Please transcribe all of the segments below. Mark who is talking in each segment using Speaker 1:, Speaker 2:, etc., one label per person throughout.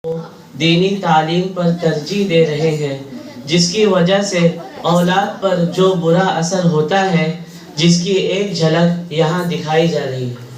Speaker 1: दीनी तालीम पर तरजीह दे रहे हैं, जिसकी वजह से औलाद पर जो बुरा असर होता है, जिसकी एक झलक यहाँ दिखाई जा रही है।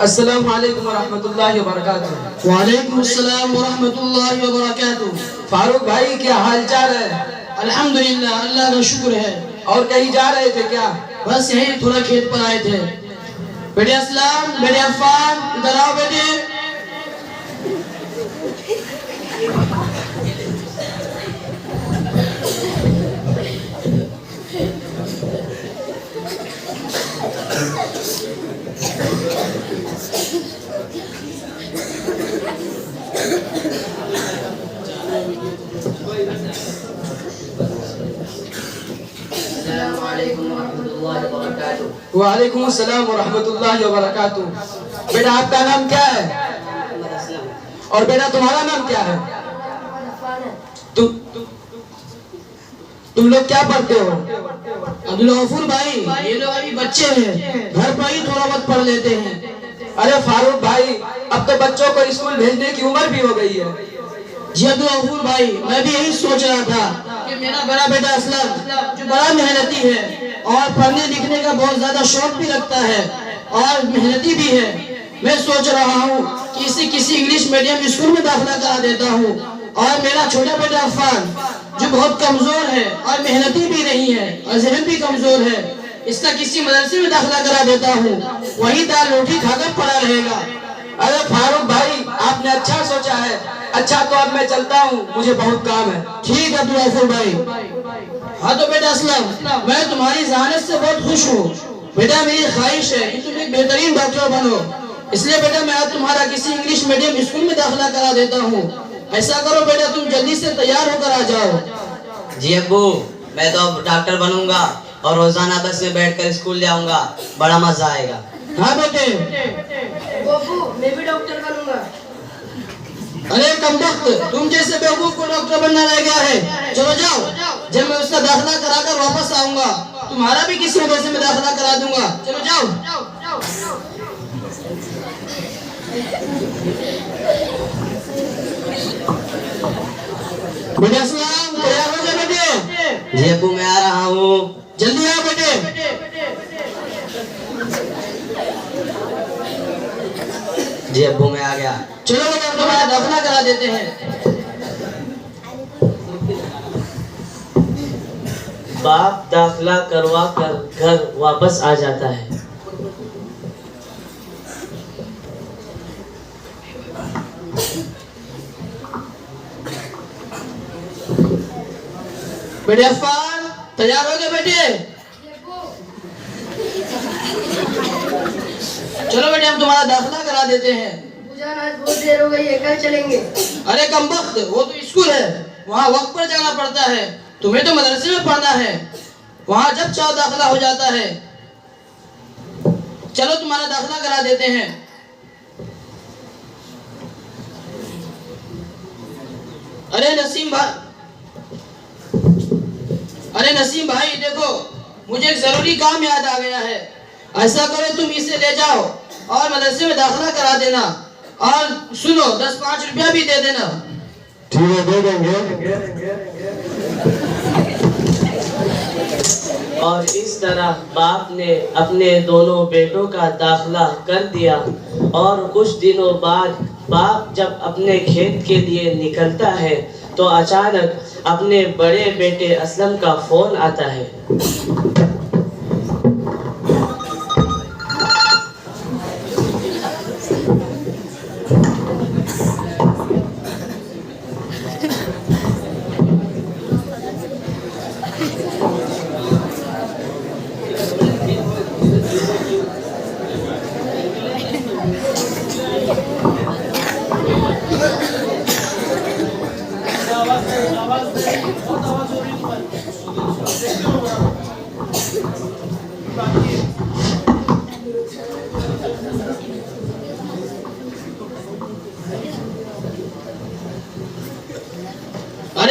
Speaker 2: अस्सलाम वालेकुम वरहमतुल्लाहि वबरकातुहू।
Speaker 3: वालेकुम अस्सलाम वरहमतुल्लाहि वबरकातुहू।
Speaker 2: फारूक भाई क्या हाल चाल है?
Speaker 3: अल्हम्दुलिल्लाह, अल्लाह का शुक्र है।
Speaker 2: और कहीं जा रहे थे क्या?
Speaker 3: बस यही थोड़ा खेत पर आए थे। बेटे असलम, बेटे अफान, इधर आओ बेटे।
Speaker 2: वालेकुम अस्सलाम वरहमतुल्लाहि वबरकातुहू। बेटा आपका नाम क्या है? और बेटा तुम्हारा नाम क्या है? तुम लोग क्या पढ़ते हो?
Speaker 3: अब्दुल गफूर भाई, ये लोग अभी बच्चे हैं, घर पर ही थोड़ा बहुत पढ़ लेते हैं।
Speaker 2: अरे फारूक भाई, अब तो बच्चों को स्कूल भेजने की उम्र भी हो गई है।
Speaker 3: जी अब्दुल गफूर भाई, मैं भी यही सोच रहा था कि मेरा बड़ा बेटा असलम जो बड़ा मेहनती है और पढ़ने लिखने का बहुत ज्यादा शौक भी रखता है और मेहनती भी है, मैं सोच रहा हूँ कि इसे किसी इंग्लिश मीडियम स्कूल में दाखिला करा देता हूँ। और मेरा छोटा बेटा अफान जो बहुत कमजोर है और मेहनती भी नहीं है और जहन भी कमजोर है, इसका किसी मदरसे में दाखिला करा देता हूँ, वही दाल रोटी खाकर पड़ा रहेगा।
Speaker 2: अरे फारूक भाई, आपने अच्छा सोचा है। अच्छा तो अब मैं चलता हूँ, मुझे बहुत काम है।
Speaker 3: ठीक है अब्दुल गफूर भाई। हाँ तो बेटा असलम, मैं तुम्हारी जहानत से बहुत खुश हूँ। बेटा मेरी ख्वाहिश है कि तुम एक बेहतरीन डॉक्टर बनो, इसलिए बेटा मैं आज तुम्हारा किसी इंग्लिश मीडियम स्कूल में दाखिला करा देता हूँ। ऐसा करो बेटा, तुम जल्दी से तैयार होकर आ जाओ।
Speaker 4: जी अब्बू, मैं तो अब डॉक्टर बनूंगा और रोजाना बस में बैठकर स्कूल जाऊंगा, बड़ा मजा आएगा।
Speaker 3: हाँ बेटे।
Speaker 5: अब्बू, मैं भी डॉक्टर बनूंगा।
Speaker 3: अरे कमबख्त, तुम जैसे बेवकूफ को डॉक्टर बनना रह गया है। चलो जाओ, जब मैं उसका दाखिला कराकर वापस आऊंगा तुम्हारा भी किसी मदरसे में दाखिला करा दूंगा। चलो जाओ। बेटे अस्सलाम, तैयार हो गए बेटे?
Speaker 4: जी अब्बू, मैं आ रहा हूँ।
Speaker 3: जल्दी आओ बेटे।
Speaker 4: जी अब्बू, मैं आ गया।
Speaker 3: चलो बेटा, हम तुम्हारा दाखिला करा देते हैं।
Speaker 1: बाप दाखिला करवा कर घर वापस आ जाता है।
Speaker 3: बेटे अफान, तैयार हो गए बेटे? चलो बेटे, हम तुम्हारा दाखिला करा देते हैं।
Speaker 5: जान, आज बहुत देर हो गई है, कल चलेंगे।
Speaker 3: अरे कमबख्त, वो तो स्कूल है, वहाँ वक्त पर जाना पड़ता है। तुम्हें तो मदरसे में पढ़ना है, वहाँ जब चाहो दाखिला हो जाता है। चलो तुम्हारा दाखिला करा देते हैं। अरे नसीम भाई देखो, मुझे एक जरूरी काम याद आ गया है। ऐसा करो, तुम इसे ले जाओ और मदरसे में दाखिला करा देना, और सुनो 10-5 रुपया भी दे देना।
Speaker 2: ठीक है, दे देंगे।
Speaker 1: और इस तरह बाप ने अपने दोनों बेटों का दाखिला कर दिया। और कुछ दिनों बाद बाप जब अपने खेत के लिए निकलता है तो अचानक अपने बड़े बेटे असलम का फोन आता है।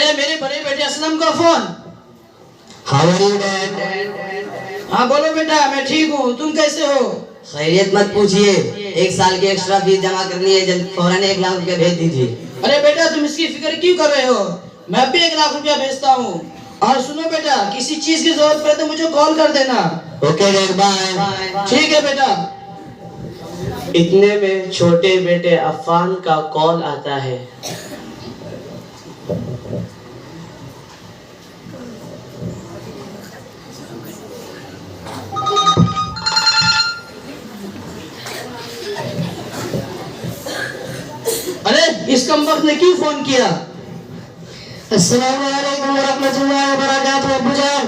Speaker 3: अरे मेरे बड़े बेटे असलम का फोन।
Speaker 4: How are you dad?
Speaker 3: हाँ बोलो बेटा, मैं ठीक हूँ, तुम कैसे हो?
Speaker 4: खैरियत मत पूछिए, 1 साल की एक्स्ट्रा फीस जमा करनी है, जल्द फौरन 1 लाख रुपया भेज दीजिए।
Speaker 3: अरे बेटा तुम इसकी फिक्र क्यों कर रहे हो, मैं भी 1 लाख रुपया भेजता हूँ। और सुनो बेटा, किसी चीज की जरूरत पड़े तो मुझे कॉल कर देना।
Speaker 4: Okay dad, bye.
Speaker 3: ठीक है बेटा।
Speaker 1: इतने में छोटे बेटे अफान का कॉल आता है।
Speaker 3: अरे इस कमबख्त ने क्यों फोन किया?
Speaker 5: अस्सलाम वालेकुम वरहमतुल्लाहि वबरकातुहू अब्बू जान।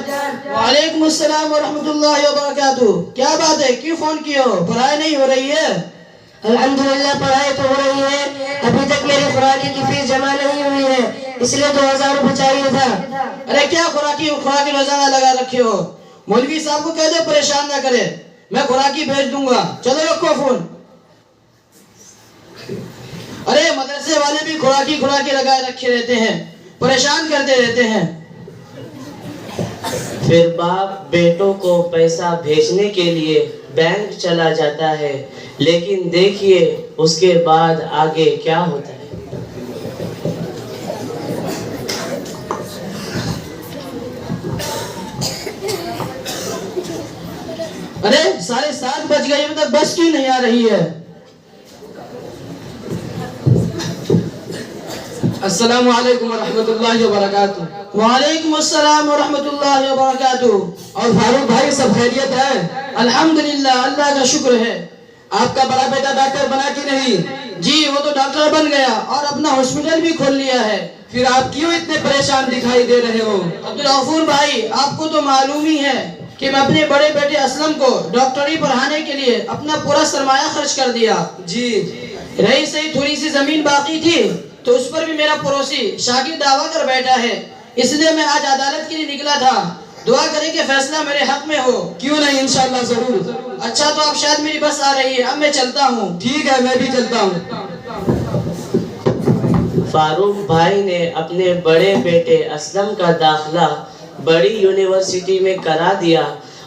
Speaker 3: वालेकुम अस्सलाम व रहमतुल्लाहि व बरकातुहू। क्या बात है, क्यों फोन किया हो? पढ़ाई नहीं हो रही है?
Speaker 5: अल्हम्दुलिल्लाह पढ़ाई तो हो रही है, अभी तक मेरी खुराकी की फीस जमा नहीं हुई है, इसलिए 2000 रुपये चाहिए था।
Speaker 3: अरे क्या खुराकी रोजाना लगा रखे हो? मौलवी साहब को कह दो परेशान ना करे, मैं खुराकी भेज दूंगा। चलो रखो फोन। अरे मदरसे वाले भी खुराकी लगाए रखे रहते हैं, परेशान करते रहते हैं।
Speaker 1: फिर बाप बेटों को पैसा भेजने के लिए बैंक चला जाता है, लेकिन देखिए उसके बाद आगे क्या होता है।
Speaker 3: अरे 7:30 बज गए, अभी तक बस क्यों नहीं आ रही है?
Speaker 2: अस्सलाम वालेकुम रहमतुल्लाहि व बरकातुहू।
Speaker 3: वालेकुम अस्सलाम व रहमतुल्लाहि व बरकातुहू।
Speaker 2: और फारूक भाई सब खैरियत है?
Speaker 3: अल्हम्दुलिल्लाह, अल्लाह का शुक्र है।
Speaker 2: आपका बड़ा बेटा डॉक्टर बना कि नहीं?
Speaker 3: जी वो तो डॉक्टर बन गया और अपना हॉस्पिटल भी खोल लिया है।
Speaker 2: फिर आप क्यों इतने परेशान दिखाई दे रहे हो?
Speaker 3: अब्दुल गफूर भाई, आपको तो मालूम ही है कि मैं अपने बड़े बेटे असलम को डॉक्टरी पढ़ाने के लिए अपना पूरा सरमाया खर्च कर दिया।
Speaker 2: जी।
Speaker 3: रही सही थोड़ी सी जमीन बाकी थी तो उस पर भी मेरा पड़ोसी शाकिर दावा कर बैठा है, इसलिए मैं आज अदालत के लिए निकला था। दुआ करें कि फैसला मेरे हक में हो।
Speaker 2: क्यों नहीं, इंशाल्लाह जरूर।
Speaker 3: अच्छा तो अब शायद मेरी बस आ रही है, अब मैं चलता हूँ।
Speaker 2: ठीक है, मैं भी चलता हूँ।
Speaker 1: फारूक भाई ने अपने बड़े बेटे असलम का दाखिला बड़ी यूनिवर्सिटी में करा दिया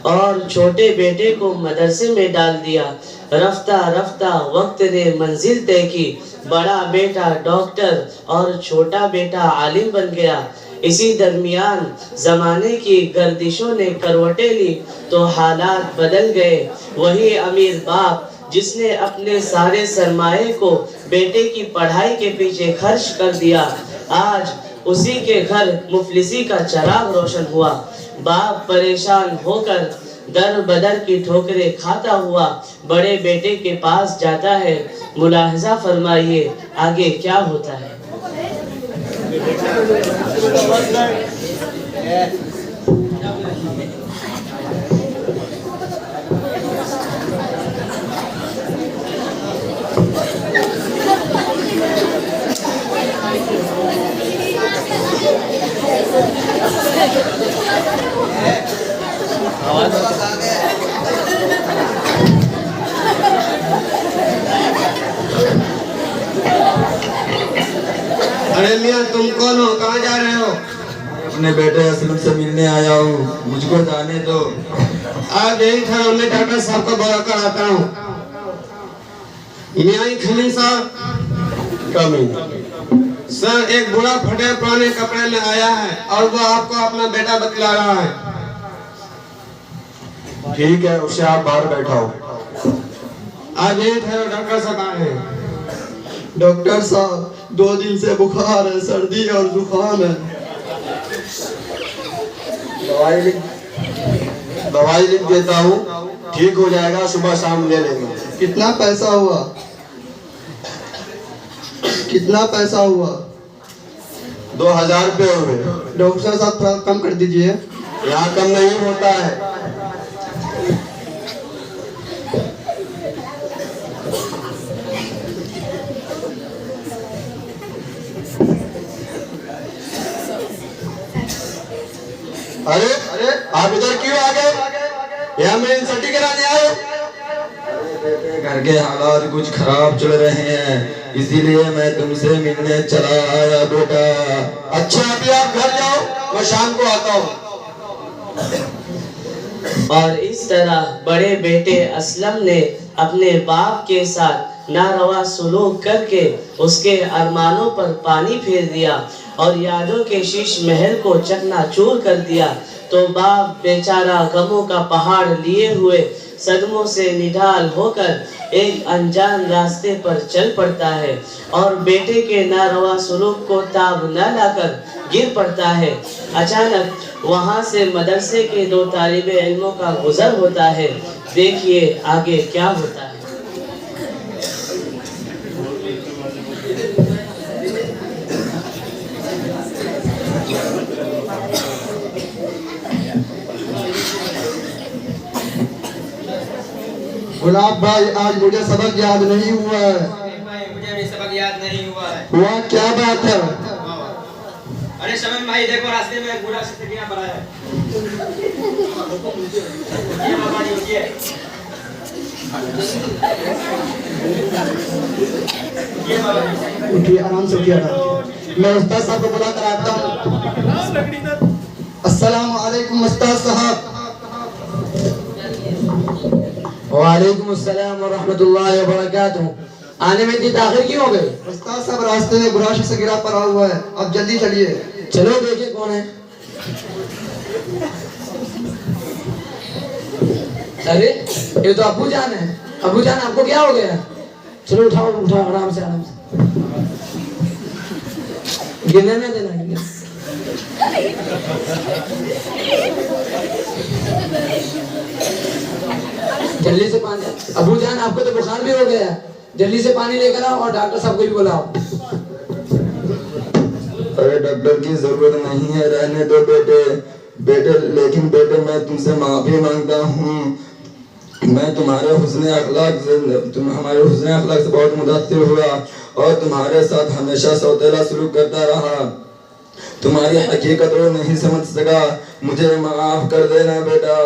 Speaker 1: और छोटे बेटे को मदरसे में डाल दिया। रफ्ता रफ्ता वक्त ने मंजिल तय की, बड़ा बेटा डॉक्टर और छोटा बेटा आलिम बन गया। इसी दरमियान जमाने की गर्दिशों ने करवटें ली तो हालात बदल गए। वही अमीर बाप जिसने अपने सारे सरमाए को बेटे की पढ़ाई के पीछे खर्च कर दिया, आज उसी के घर मुफलिसी का चिराग रोशन हुआ। बाप परेशान होकर दर बदर की ठोकरें खाता हुआ बड़े बेटे के पास जाता है। मुलाहजा फरमाइए आगे क्या होता है।
Speaker 6: अरे मियाँ तुम कौन हो, कहाँ जा रहे हो?
Speaker 2: अपने बेटे असलम से मिलने आया हूँ, मुझको जाने दो।
Speaker 6: आज यही था, मैं डॉक्टर साहब को बुला कर आता हूँ। मियाँ खलील साहब, सर एक बूढ़ा फटे पुराने कपड़े में आया है और वो आपको अपना बेटा बतला रहा है।
Speaker 2: ठीक है, उसे आप बाहर बैठाओ।
Speaker 6: आज यही था, डॉक्टर साहब आए हैं।
Speaker 2: डॉक्टर साहब 2 दिन से बुखार है, सर्दी और जुकाम है। दवाई लिख देता हूँ, ठीक हो जाएगा, सुबह शाम ले लेंगे। कितना पैसा हुआ? कितना पैसा हुआ? 2000 रुपये हुए। डॉक्टर साहब थोड़ा कम कर दीजिए। यहाँ कम नहीं होता है। अरे आप इधर क्यों आ गए? यहाँ मैं इंसल्टी कराने आए? बेटे घर के हालात कुछ खराब चल रहे हैं, इसीलिए मैं तुमसे मिलने चला आया बेटा। अच्छा अभी आप घर जाओ, मैं शाम को आता हूँ।
Speaker 1: और इस तरह बड़े बेटे असलम ने अपने बाप के साथ नारवा सलूक करके उसके अरमानों पर पानी फेर दिया और यादों के शीश महल को चकनाचूर कर दिया। तो बाप बेचारा गमों का पहाड़ लिए हुए सदमों से निढाल होकर एक अनजान रास्ते पर चल पड़ता है और बेटे के नारवा सलूक को ताब न लाकर गिर पड़ता है। अचानक वहां से मदरसे के 2 तालिबे इल्मों का गुजर होता है। देखिए आगे क्या होता है।
Speaker 2: गुलाब भाई आज मुझे सबक याद नहीं हुआ है।
Speaker 7: मुझे भी सबक याद नहीं हुआ है।
Speaker 2: हुआ क्या बात है?
Speaker 7: अरे शमीम भाई देखो रास्ते में बुरा सिक्का पड़ा है। ये हमारी होती है। ये बाबा
Speaker 2: उठिए, आराम से उठिए। मैं उस्ताद साहब को बुला कर आता हूँ। अस्सलाम वालेकुम उस्ताद साहब।
Speaker 3: वालेकुम अस्सलाम व रहमतुल्लाहि व बरकातुहू। आने में इतनी ताखिर क्यों हो गई?
Speaker 2: उस्ताद साहब रास्ते में बुरा शख्स गिरा पड़ा हुआ है, अब जल्दी चलिए।
Speaker 3: चलो देखिए कौन है। अरे ये तो अब्बू जान है। अब्बू जान आपको क्या हो गया? चलो उठाओ उठाओ, आराम से आराम से। गिरने में देना गिरने। जल्दी से पानी। अबू जान आपको तो बुखार भी हो गया, जल्दी से पानी लेकर आओ और डॉक्टर साहब को भी बुलाओ।
Speaker 2: अरे डॉक्टर की जरूरत नहीं है, रहने दो बेटे। लेकिन बेटे मैं तुमसे माफी मांगता हूँ। मैं तुम्हारे हुस्न अखलाक से बहुत मुतासिर हुआ और तुम्हारे साथ हमेशा सौतेला सलूक करता रहा। तुम्हारी हकीकत को नहीं समझ सका, मुझे माफ कर देना बेटा।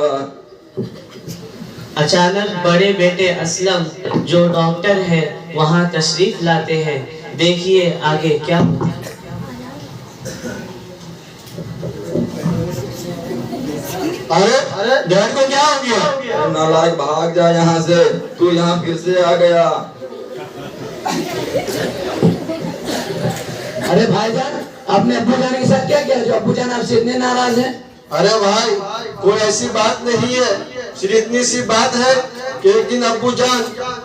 Speaker 1: अचानक बड़े बेटे असलम जो डॉक्टर है वहाँ तशरीफ लाते हैं। देखिए आगे क्या होता है।
Speaker 2: अरे डैड को क्या हो गया? नालायक भाग जा यहाँ से, तू यहाँ फिर से आ गया।
Speaker 3: अरे भाईजान आपने अब्बू जान के साथ क्या किया जो अब्बू जान आपसे इतने नाराज हैं?
Speaker 2: अरे भाई कोई ऐसी बात नहीं है, सिर्फ इतनी सी बात है कि एक दिन अब्बू जान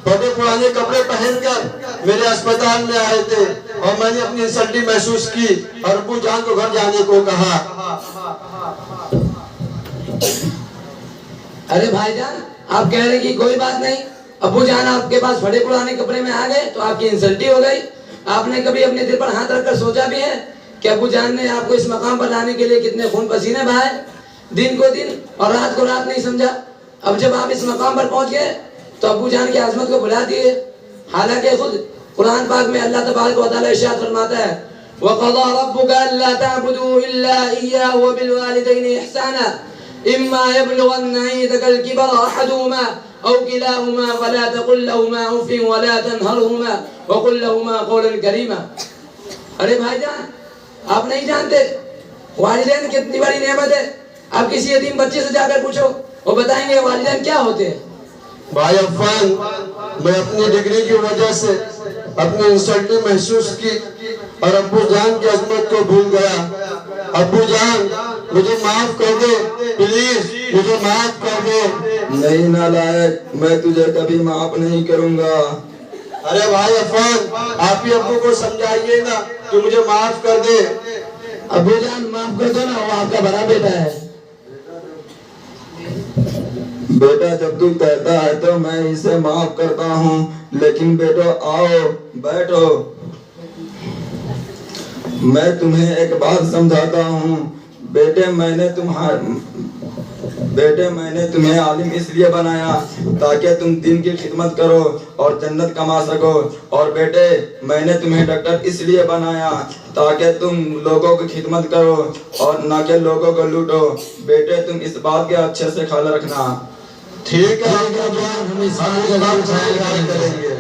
Speaker 2: बड़े पुराने कपड़े पहनकर मेरे अस्पताल में आए थे और मैंने अपनी इंसल्टी महसूस की और अब्बू जान को घर जाने को कहा।
Speaker 3: अरे भाईजान आप कह रहे कि कोई बात नहीं, अब्बू जान आपके पास बड़े पुराने कपड़े में आ गए तो आपकी इंसल्टी हो गई। आपने कभी अपने दिल पर हाथ रखकर सोचा भी है कि अब्बू जान ने आपको इस मकाम पर लाने के लिए कितने खून पसीने बहाए, दिन को दिन और रात को रात नहीं समझा। अब जब आप इस मकाम पर पहुंच गए तो अब्बू जान की आजमत को भुला दिए। हालांकि खुद कुरान पाक में अल्लाह तबारक व तआला इरशाद फरमाता है वक़ज़ा रब्बुका अल्ला तअबुदू इल्ला इय्याहु व बिल वालिदैनि इहसाना इम्मा यबलुगन्ना इंदकल किबरा अहदुहुमा औ किलाहुमा फला तकुल लहुमा उफ़ व ला तनहरहुमा व कुल लहुमा क़ौलन करीमा। अरे भाईजान आप नहीं जानते वालिदैन कितनी बड़ी नेमत है। आप किसी यतीम बच्चे से जाकर पूछो, वो बताएंगे वालिदैन क्या होते हैं।
Speaker 2: भाई अफान, मैं अपनी डिग्री की वजह से अपनी इंसल्टी महसूस की और अब्बू जान की अजमत को भूल गया। अब्बू जान मुझे माफ कर दे, प्लीज मुझे माफ कर दे। नहीं नालायक, मैं तुझे कभी माफ नहीं करूंगा। अरे भाई अफान, आप ही अब्बू को समझाइए ना कि मुझे माफ कर दे।
Speaker 3: अब्बू जान माफ कर दो ना, वो आपका बड़ा बेटा है।
Speaker 2: बेटा जब तू कहता है तो मैं इसे माफ करता हूँ, लेकिन बेटो आओ बैठो, मैं तुम्हें एक बात समझाता हूँ। बेटे मैंने तुम्हें आलिम इसलिए बनाया ताकि तुम दिन की खिदमत करो और जन्नत कमा सको, और बेटे मैंने तुम्हें डॉक्टर इसलिए बनाया ताकि तुम लोगों की खिदमत करो और ना कि लोगों को लूटो। बेटे तुम इस बात के अच्छे से ख्याल रखना। ठीक है, हम इस बात का ख्याल करेंगे।